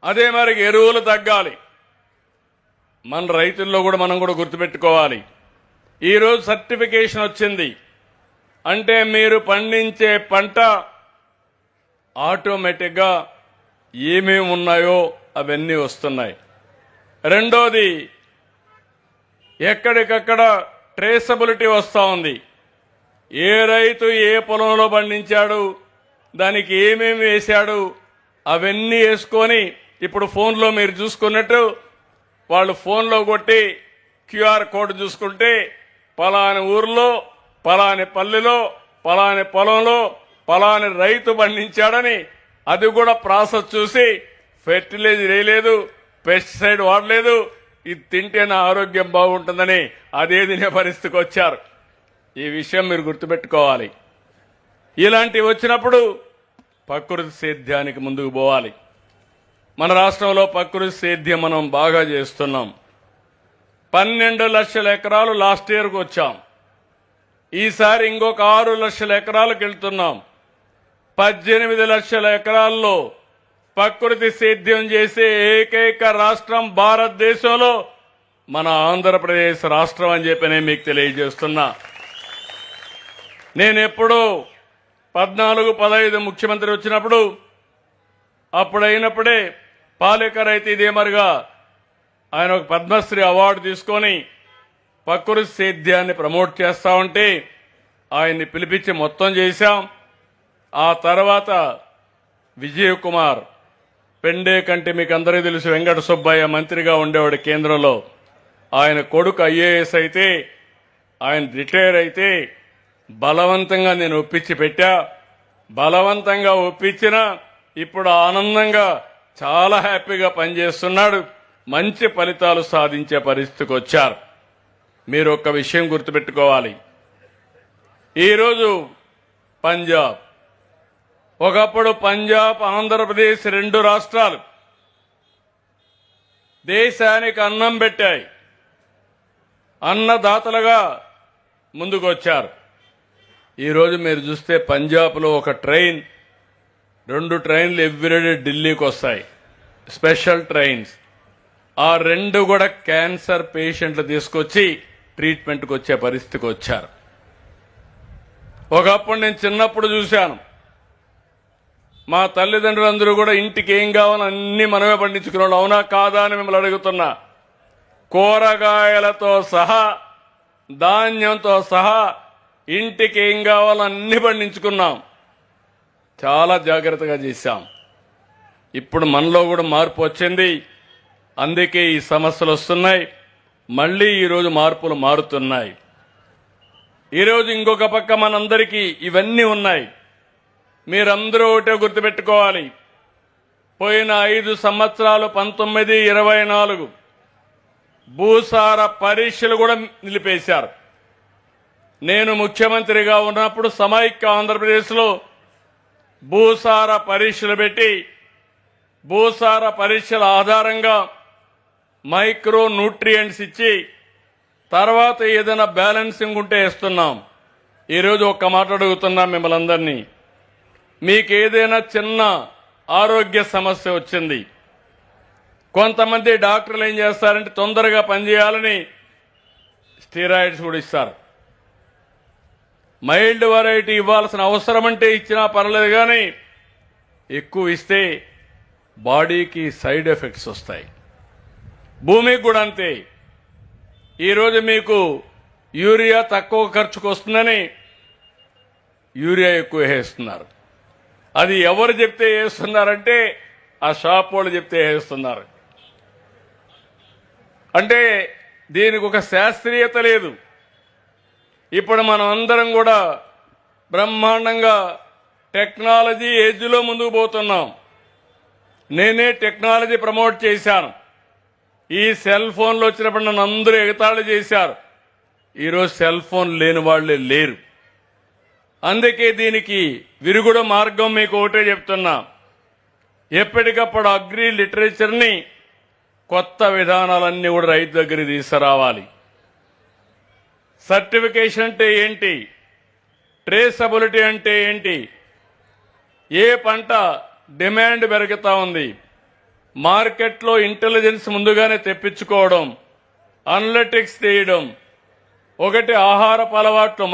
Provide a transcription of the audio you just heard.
అదే మరి ఎరువులు తగ్గాలి. మన రైతుల్లో కూడా మనం కూడా గుర్తుపెట్టుకోవాలి. ఈరోజు సర్టిఫికేషన్ వచ్చింది అంటే మీరు పండించే పంట ఆటోమేటిక్గా ఏమేమి ఉన్నాయో అవన్నీ వస్తున్నాయి. రెండోది, ఎక్కడికక్కడ ట్రేసబిలిటీ వస్తూ ఉంది. ఏ రైతు ఏ పొలంలో పండించాడు, దానికి ఏమేమి వేశాడు, అవన్నీ వేసుకొని ఇప్పుడు ఫోన్లో మీరు చూసుకున్నట్టు వాళ్ళు ఫోన్లో కొట్టి క్యూఆర్ కోడ్ చూసుకుంటే పలాని ఊర్లో పలాని పల్లెలో పలాని పొలంలో పలాని రైతు పండించాడని అది కూడా ప్రాసెస్ చూసి ఫెర్టిలైజర్ వేయలేదు, పెస్టిసైడ్ వాడలేదు, ఇది తింటే నా ఆరోగ్యం బాగుంటుందని అదే తినే పరిస్థితికి వచ్చారు. ఈ విషయం మీరు గుర్తుపెట్టుకోవాలి. ఇలాంటివి వచ్చినప్పుడు ప్రకృతి సేద్యానికి ముందుకు పోవాలి. మన రాష్ట్రంలో ప్రకృతి సేద్యం మనం బాగా చేస్తున్నాం. 12 లక్షల ఎకరాలు లాస్ట్ ఇయర్కి వచ్చాం. ఈసారి ఇంకొక 6 లక్షల ఎకరాలకు వెళ్తున్నాం. 18 లక్షల ఎకరాల్లో ప్రకృతి సేద్యం చేసే ఏకైక రాష్ట్రం భారతదేశంలో మన ఆంధ్రప్రదేశ్ రాష్ట్రం అని చెప్పి నేను మీకు తెలియజేస్తున్నా. నేను ఎప్పుడూ 14-15 ముఖ్యమంత్రి వచ్చినప్పుడు అప్పుడైనప్పుడే పాలేకర్ అయితే ఇదే మరిగా ఆయన ఒక పద్మశ్రీ అవార్డు తీసుకొని ప్రకృతి సేద్యాన్ని ప్రమోట్ చేస్తా ఉంటే ఆయన్ని పిలిపించి మొత్తం చేశాం. ఆ తర్వాత విజయ్ కుమార్ పెండే కంటే మీకు అందరికీ తెలుసు, వెంకట సుబ్బయ్య మంత్రిగా ఉండేవాడు కేంద్రంలో. ఆయన కొడుకు ఐఏఎస్ అయితే ఆయన రిటైర్ అయితే బలవంతంగా నేను ఒప్పించి పెట్టా. బలవంతంగా ఒప్పించిన ఇప్పుడు ఆనందంగా చాలా హ్యాపీగా పనిచేస్తున్నాడు. మంచి ఫలితాలు సాధించే పరిస్థితికి వచ్చారు. మీరు ఒక్క విషయం గుర్తుపెట్టుకోవాలి. ఈరోజు పంజాబ్, ఒకప్పుడు పంజాబ్ ఆంధ్రప్రదేశ్ 2 రాష్ట్రాలు దేశానికి అన్నం పెట్టాయి, అన్నదాతలుగా ముందుకు వచ్చారు. ఈరోజు మీరు చూస్తే పంజాబ్లో ఒక ట్రైన్ 2 ట్రైన్లు ఎవ్రీడే ఢిల్లీకి వస్తాయి, స్పెషల్ ట్రైన్స్. ఆ 2 కూడా క్యాన్సర్ పేషెంట్లు తీసుకొచ్చి ట్రీట్మెంట్కి వచ్చే పరిస్థితికి వచ్చారు. ఒకప్పుడు నేను చిన్నప్పుడు చూశాను, మా తల్లిదండ్రులందరూ కూడా ఇంటికి ఏం కావాలో అన్ని మనమే పండించుకున్నాడు. అవునా కాదా అని మిమ్మల్ని అడుగుతున్నా. కూరగాయలతో సహా ధాన్యంతో సహా ఇంటికి ఏం కావాలో అన్ని పండించుకున్నాం. చాలా జాగ్రత్తగా చేశాం. ఇప్పుడు మనలో కూడా మార్పు వచ్చింది. అందుకే ఈ సమస్యలు వస్తున్నాయి. మళ్లీ ఈరోజు మార్పులు మారుతున్నాయి. ఈరోజు ఇంకొక పక్క మనందరికీ ఇవన్నీ ఉన్నాయి. మీరందరూ ఒకటే గుర్తుపెట్టుకోవాలి. పోయిన 5 సంవత్సరాలు 19, 24 భూసార పరీక్షలు కూడా నిలిపేశారు. నేను ముఖ్యమంత్రిగా ఉన్నప్పుడు సమైక్య ఆంధ్రప్రదేశ్లో భూసార పరీక్షలు పెట్టి భూసార పరీక్షల ఆధారంగా మైక్రో న్యూట్రియంట్స్ ఇచ్చి తర్వాత ఏదైనా బ్యాలెన్సింగ్ ఉంటే ఇస్తున్నాం. ఈరోజు ఒక్క మాట అడుగుతున్నాం మిమ్మల్ని అందరినీ. మీకు ఏదైనా చిన్న ఆరోగ్య సమస్య వచ్చింది, కొంతమంది డాక్టర్లు ఏం చేస్తారంటే తొందరగా పనిచేయాలని స్టీరాయిడ్స్ కూడా ఇస్తారు. మైల్డ్ వెరైటీ ఇవ్వాల్సిన అవసరం అంటే ఇచ్చినా పర్లేదు, కానీ ఎక్కువ ఇస్తే బాడీకి సైడ్ ఎఫెక్ట్స్ వస్తాయి. భూమికి కూడా అంతే. ఈరోజు మీకు యూరియా తక్కువ ఖర్చుకు వస్తుందని యూరియా ఎక్కువ వేస్తున్నారు. అది ఎవరు చెప్తే వేస్తున్నారంటే ఆ షాప్ వాళ్ళు చెప్తే వేస్తున్నారు. అంటే దీనికి ఒక శాస్త్రీయత లేదు. ఇప్పుడు మనం అందరం కూడా బ్రహ్మాండంగా టెక్నాలజీ ఏజ్లో ముందుకు పోతున్నాం. నేనే టెక్నాలజీ ప్రమోట్ చేశాను. ఈ సెల్ ఫోన్లు వచ్చినప్పుడు నన్ను అందరూ ఎగతాళి చేశారు. ఈరోజు సెల్ ఫోన్ లేని వాళ్లే లేరు. అందుకే దీనికి విరుగుడు మార్గం మీకు ఒకటే చెప్తున్నా. ఎప్పటికప్పుడు అగ్రి లిటరేచర్ని కొత్త విధానాలన్నీ కూడా రైతు దగ్గరికి తీసుకురావాలి. సర్టిఫికేషన్ అంటే ఏంటి, ట్రేసబిలిటీ అంటే ఏంటి, ఏ పంట డిమాండ్ పెరుగుతా ఉంది, మార్కెట్లో ఇంటెలిజెన్స్ ముందుగానే తెప్పించుకోవడం, అనలిటిక్స్ తీయడం, ఒకటి ఆహారపు అలవాట్లు